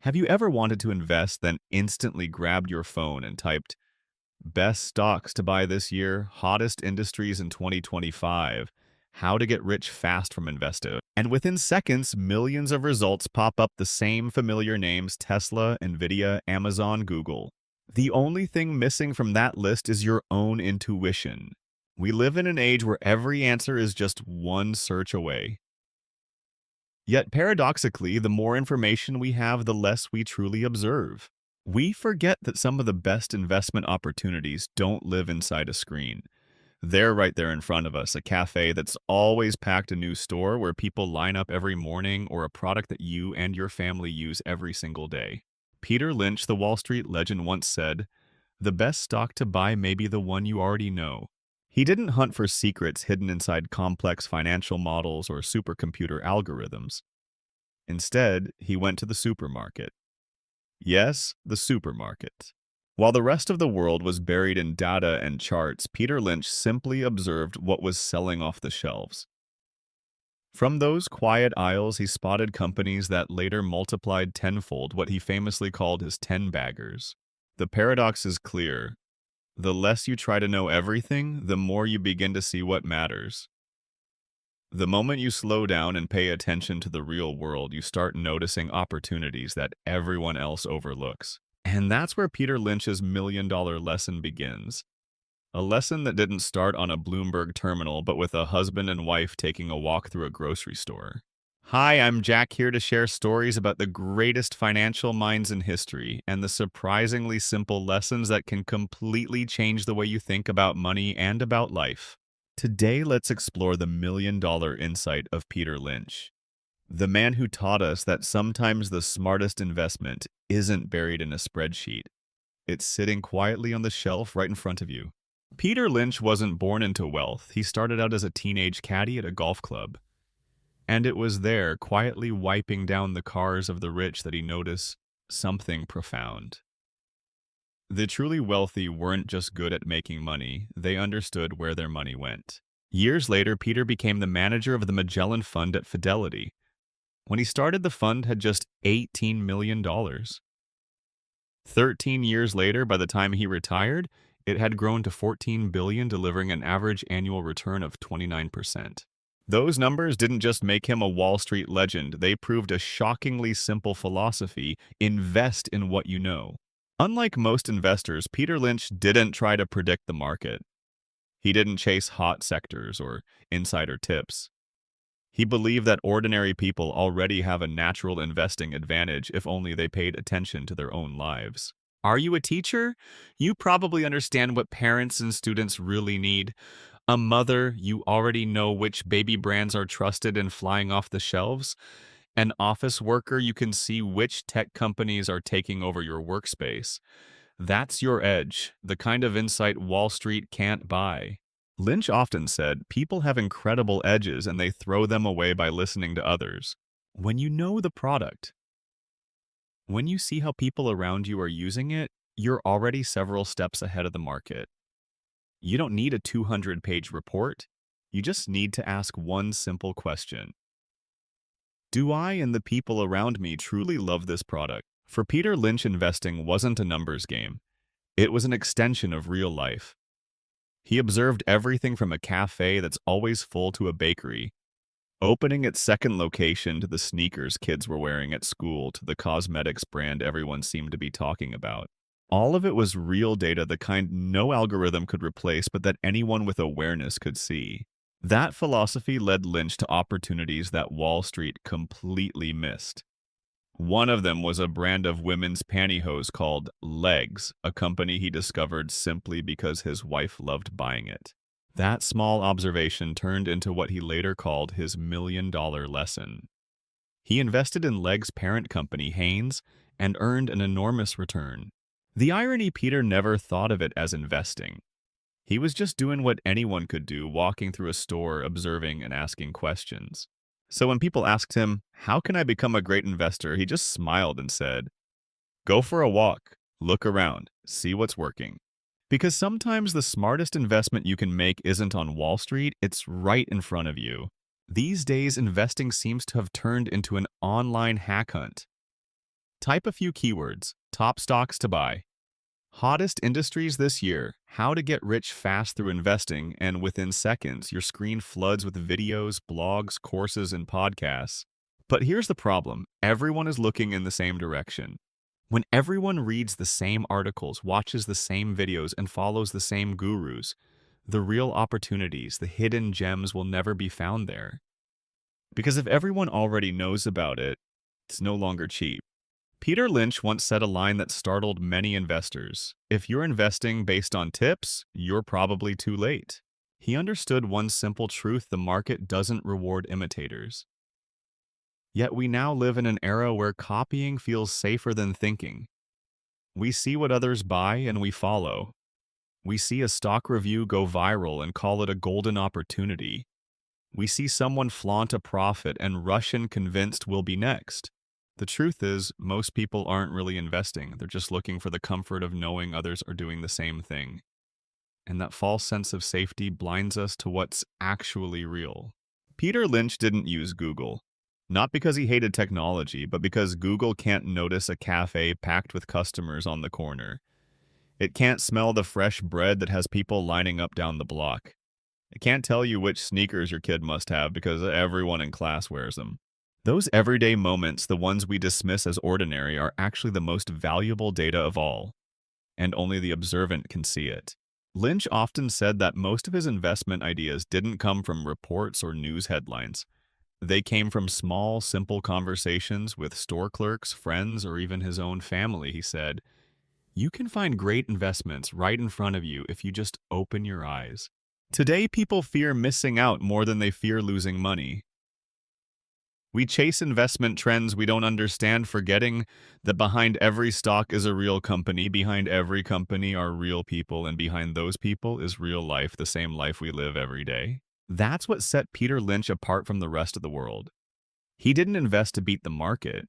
Have you ever wanted to invest, then instantly grabbed your phone and typed, best stocks to buy this year, hottest industries in 2025, how to get rich fast from investing? And within seconds, millions of results pop up, the same familiar names: Tesla, Nvidia, Amazon, Google. The only thing missing from that list is your own intuition. We live in an age where every answer is just one search away. Yet paradoxically, the more information we have, the less we truly observe. We forget that some of the best investment opportunities don't live inside a screen. They're right there in front of us: a cafe that's always packed, a new store where people line up every morning, or a product that you and your family use every single day. Peter Lynch, the Wall Street legend, once said, "The best stock to buy may be the one you already know." He didn't hunt for secrets hidden inside complex financial models or supercomputer algorithms. Instead, he went to the supermarket. Yes, the supermarket. While the rest of the world was buried in data and charts, Peter Lynch simply observed what was selling off the shelves. From those quiet aisles, he spotted companies that later multiplied tenfold, what he famously called his 10-baggers. The paradox is clear. The less you try to know everything, the more you begin to see what matters. The moment you slow down and pay attention to the real world, you start noticing opportunities that everyone else overlooks. And that's where Peter Lynch's million-dollar lesson begins. A lesson that didn't start on a Bloomberg terminal, but with a husband and wife taking a walk through a grocery store. Hi, I'm Jack, here to share stories about the greatest financial minds in history and the surprisingly simple lessons that can completely change the way you think about money and about life. Today, let's explore the million-dollar insight of Peter Lynch, the man who taught us that sometimes the smartest investment isn't buried in a spreadsheet. It's sitting quietly on the shelf right in front of you. Peter Lynch wasn't born into wealth. He started out as a teenage caddy at a golf club. And it was there, quietly wiping down the cars of the rich, that he noticed something profound. The truly wealthy weren't just good at making money, they understood where their money went. Years later, Peter became the manager of the Magellan Fund at Fidelity. When he started, the fund had just $18 million. 13 years later, by the time he retired, it had grown to $14 billion, delivering an average annual return of 29%. Those numbers didn't just make him a Wall Street legend, they proved a shockingly simple philosophy: invest in what you know. Unlike most investors, Peter Lynch didn't try to predict the market. He didn't chase hot sectors or insider tips. He believed that ordinary people already have a natural investing advantage if only they paid attention to their own lives. Are you a teacher? You probably understand what parents and students really need. A mother, you already know which baby brands are trusted and flying off the shelves. An office worker, you can see which tech companies are taking over your workspace. That's your edge, the kind of insight Wall Street can't buy. Lynch often said, people have incredible edges and they throw them away by listening to others. When you know the product, when you see how people around you are using it, you're already several steps ahead of the market. You don't need a 200-page report. You just need to ask one simple question. Do I and the people around me truly love this product? For Peter Lynch, investing wasn't a numbers game. It was an extension of real life. He observed everything from a cafe that's always full to a bakery, opening its second location, to the sneakers kids were wearing at school, to the cosmetics brand everyone seemed to be talking about. All of it was real data, the kind no algorithm could replace, but that anyone with awareness could see. That philosophy led Lynch to opportunities that Wall Street completely missed. One of them was a brand of women's pantyhose called Legs, a company he discovered simply because his wife loved buying it. That small observation turned into what he later called his million-dollar lesson. He invested in Legs' parent company, Hanes, and earned an enormous return. The irony: Peter never thought of it as investing. He was just doing what anyone could do, walking through a store, observing and asking questions. So when people asked him, "How can I become a great investor?" he just smiled and said, "Go for a walk, look around, see what's working." Because sometimes the smartest investment you can make isn't on Wall Street, it's right in front of you. These days, investing seems to have turned into an online hack hunt. Type a few keywords, top stocks to buy. Hottest industries this year, how to get rich fast through investing, and within seconds, your screen floods with videos, blogs, courses, and podcasts. But here's the problem. Everyone is looking in the same direction. When everyone reads the same articles, watches the same videos, and follows the same gurus, the real opportunities, the hidden gems will never be found there. Because if everyone already knows about it, it's no longer cheap. Peter Lynch once said a line that startled many investors. If you're investing based on tips, you're probably too late. He understood one simple truth: the market doesn't reward imitators. Yet we now live in an era where copying feels safer than thinking. We see what others buy and we follow. We see a stock review go viral and call it a golden opportunity. We see someone flaunt a profit and rush in convinced we'll be next. The truth is, most people aren't really investing. They're just looking for the comfort of knowing others are doing the same thing. And that false sense of safety blinds us to what's actually real. Peter Lynch didn't use Google. Not because he hated technology, but because Google can't notice a cafe packed with customers on the corner. It can't smell the fresh bread that has people lining up down the block. It can't tell you which sneakers your kid must have because everyone in class wears them. Those everyday moments, the ones we dismiss as ordinary, are actually the most valuable data of all, and only the observant can see it. Lynch often said that most of his investment ideas didn't come from reports or news headlines. They came from small, simple conversations with store clerks, friends, or even his own family. He said, "You can find great investments right in front of you if you just open your eyes." Today, people fear missing out more than they fear losing money. We chase investment trends we don't understand, forgetting that behind every stock is a real company, behind every company are real people, and behind those people is real life, the same life we live every day. That's what set Peter Lynch apart from the rest of the world. He didn't invest to beat the market.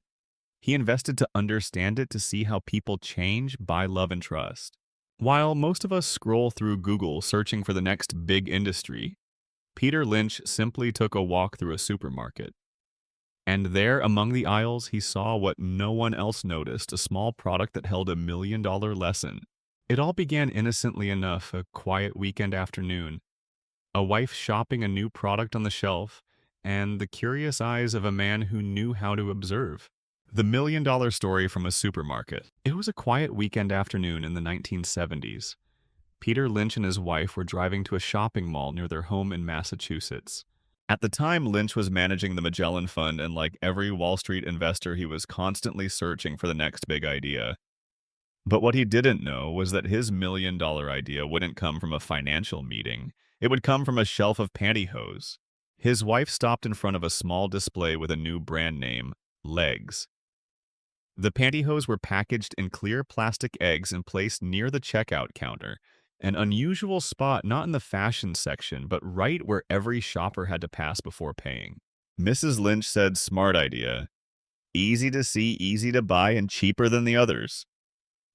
He invested to understand it, to see how people change, buy, love, and trust. While most of us scroll through Google searching for the next big industry, Peter Lynch simply took a walk through a supermarket. And there, among the aisles, he saw what no one else noticed: a small product that held $1 million lesson. It all began innocently enough: a quiet weekend afternoon, a wife shopping a new product on the shelf, and the curious eyes of a man who knew how to observe. The $1 million story from a supermarket. It was a quiet weekend afternoon in the 1970s. Peter Lynch and his wife were driving to a shopping mall near their home in Massachusetts. At the time, Lynch was managing the Magellan Fund, and like every Wall Street investor, he was constantly searching for the next big idea. But what he didn't know was that his $1 million idea wouldn't come from a financial meeting. It would come from a shelf of pantyhose. His wife stopped in front of a small display with a new brand name, Legs. The pantyhose were packaged in clear plastic eggs and placed near the checkout counter. An unusual spot, not in the fashion section, but right where every shopper had to pass before paying. Mrs. Lynch said, "Smart idea. Easy to see, easy to buy, and cheaper than the others."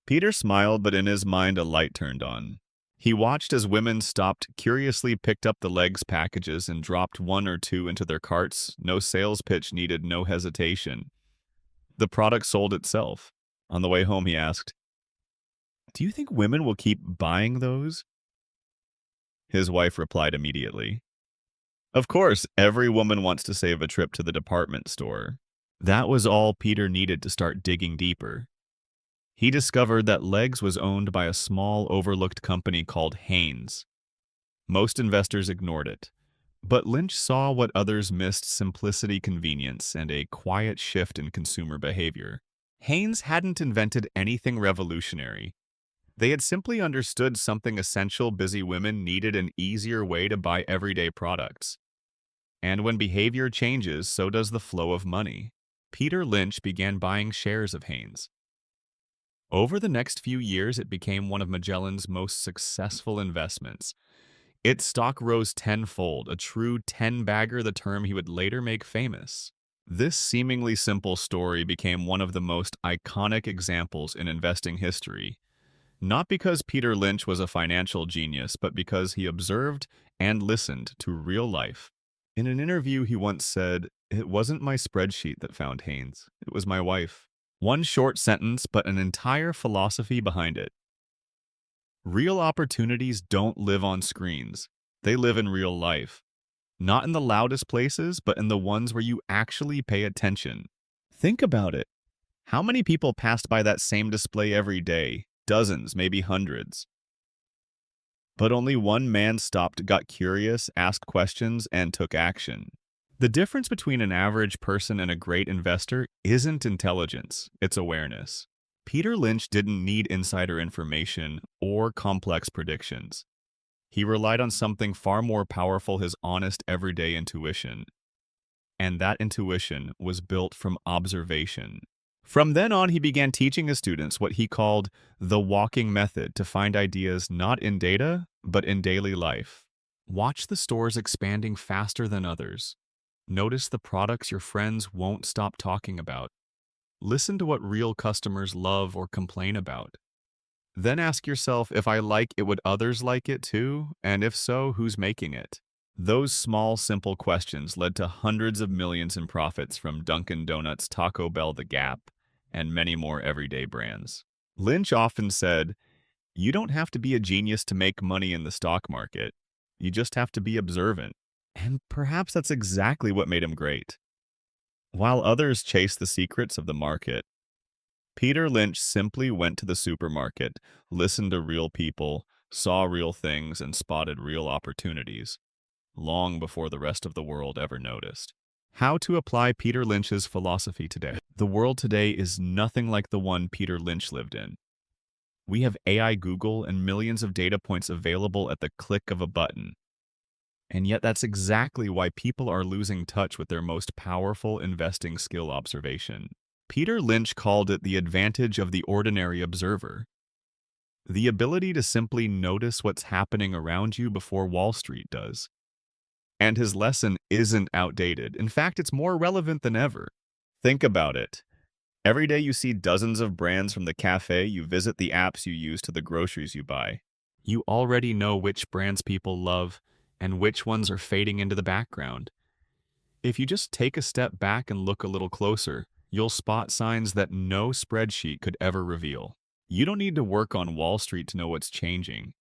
Peter smiled, but in his mind a light turned on. He watched as women stopped, curiously picked up the Legs packages, and dropped one or two into their carts. No sales pitch needed, no hesitation. The product sold itself. On the way home, he asked, "Do you think women will keep buying those?" His wife replied immediately, "Of course, every woman wants to save a trip to the department store." That was all Peter needed to start digging deeper. He discovered that Legs was owned by a small, overlooked company called Hanes. Most investors ignored it. But Lynch saw what others missed: simplicity, convenience, and a quiet shift in consumer behavior. Hanes hadn't invented anything revolutionary. They had simply understood something essential: busy women needed an easier way to buy everyday products. And when behavior changes, so does the flow of money. Peter Lynch began buying shares of Hanes. Over the next few years, it became one of Magellan's most successful investments. Its stock rose tenfold, a true 10-bagger, the term he would later make famous. This seemingly simple story became one of the most iconic examples in investing history. Not because Peter Lynch was a financial genius, but because he observed and listened to real life. In an interview, he once said, "It wasn't my spreadsheet that found Hanes. It was my wife." One short sentence, but an entire philosophy behind it. Real opportunities don't live on screens. They live in real life. Not in the loudest places, but in the ones where you actually pay attention. Think about it. How many people passed by that same display every day? Dozens, maybe hundreds. But only one man stopped, got curious, asked questions, and took action. The difference between an average person and a great investor isn't intelligence, it's awareness. Peter Lynch didn't need insider information or complex predictions. He relied on something far more powerful, his honest everyday intuition. And that intuition was built from observation. From then on, he began teaching his students what he called the walking method to find ideas not in data, but in daily life. Watch the stores expanding faster than others. Notice the products your friends won't stop talking about. Listen to what real customers love or complain about. Then ask yourself, if I like it, would others like it too? And if so, who's making it? Those small, simple questions led to hundreds of millions in profits from Dunkin' Donuts, Taco Bell, The Gap, and many more everyday brands. Lynch often said, you don't have to be a genius to make money in the stock market. You just have to be observant. And perhaps that's exactly what made him great. While others chased the secrets of the market, Peter Lynch simply went to the supermarket, listened to real people, saw real things, and spotted real opportunities, long before the rest of the world ever noticed. How to apply Peter Lynch's philosophy today. The world today is nothing like the one Peter Lynch lived in. We have AI Google and millions of data points available at the click of a button. And yet that's exactly why people are losing touch with their most powerful investing skill, observation. Peter Lynch called it the advantage of the ordinary observer. The ability to simply notice what's happening around you before Wall Street does. And his lesson isn't outdated. In fact, it's more relevant than ever. Think about it. Every day you see dozens of brands, from the cafe you visit, the apps you use, to the groceries you buy. You already know which brands people love and which ones are fading into the background. If you just take a step back and look a little closer, you'll spot signs that no spreadsheet could ever reveal. You don't need to work on Wall Street to know what's changing.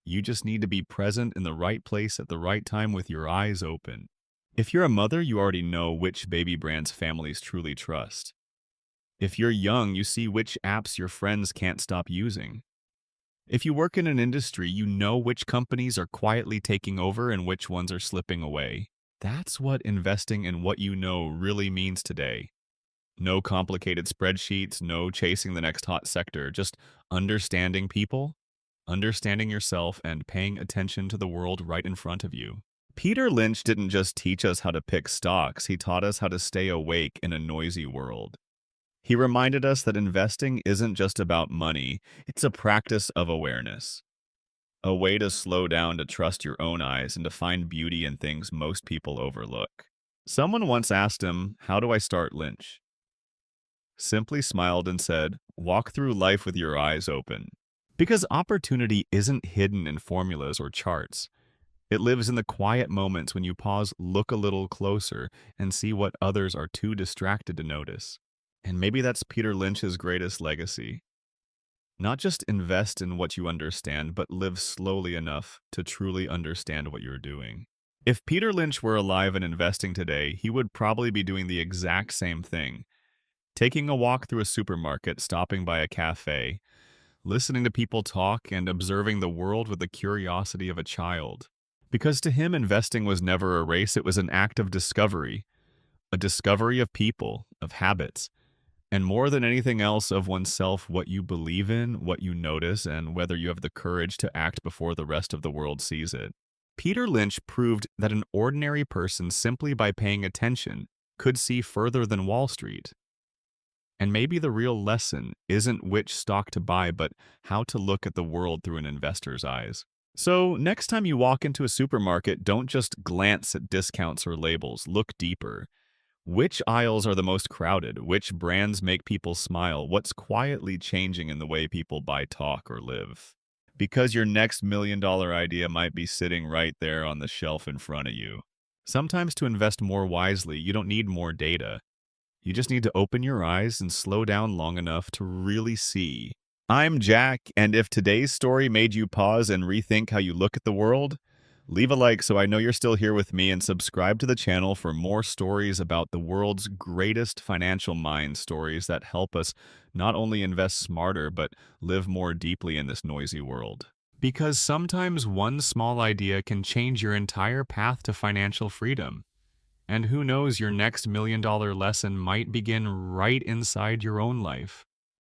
You just need to be present in the right place at the right time with your eyes open. If you're a mother, you already know which baby brands families truly trust. If you're young, you see which apps your friends can't stop using. If you work in an industry, you know which companies are quietly taking over and which ones are slipping away. That's what investing in what you know really means today. No complicated spreadsheets, no chasing the next hot sector, just understanding people, understanding yourself, and paying attention to the world right in front of you. Peter Lynch didn't just teach us how to pick stocks, he taught us how to stay awake in a noisy world. He reminded us that investing isn't just about money, it's a practice of awareness. A way to slow down, to trust your own eyes, and to find beauty in things most people overlook. Someone once asked him, "How do I start Lynch?" Simply smiled and said, "Walk through life with your eyes open." Because opportunity isn't hidden in formulas or charts. It lives in the quiet moments when you pause, look a little closer, and see what others are too distracted to notice. And maybe that's Peter Lynch's greatest legacy. Not just invest in what you understand, but live slowly enough to truly understand what you're doing. If Peter Lynch were alive and investing today, he would probably be doing the exact same thing. Taking a walk through a supermarket, stopping by a cafe, listening to people talk, and observing the world with the curiosity of a child. Because to him, investing was never a race, it was an act of discovery. A discovery of people, of habits, and more than anything else, of oneself, what you believe in, what you notice, and whether you have the courage to act before the rest of the world sees it. Peter Lynch proved that an ordinary person, simply by paying attention, could see further than Wall Street. And maybe the real lesson isn't which stock to buy, but how to look at the world through an investor's eyes. So next time you walk into a supermarket, don't just glance at discounts or labels, look deeper. Which aisles are the most crowded? Which brands make people smile? What's quietly changing in the way people buy, talk, or live? Because your next million-dollar idea might be sitting right there on the shelf in front of you. Sometimes to invest more wisely, you don't need more data. You just need to open your eyes and slow down long enough to really see. I'm Jack, and if today's story made you pause and rethink how you look at the world, leave a like so I know you're still here with me and subscribe to the channel for more stories about the world's greatest financial mind stories that help us not only invest smarter but live more deeply in this noisy world. Because sometimes one small idea can change your entire path to financial freedom. And who knows, your next $1 million lesson might begin right inside your own life.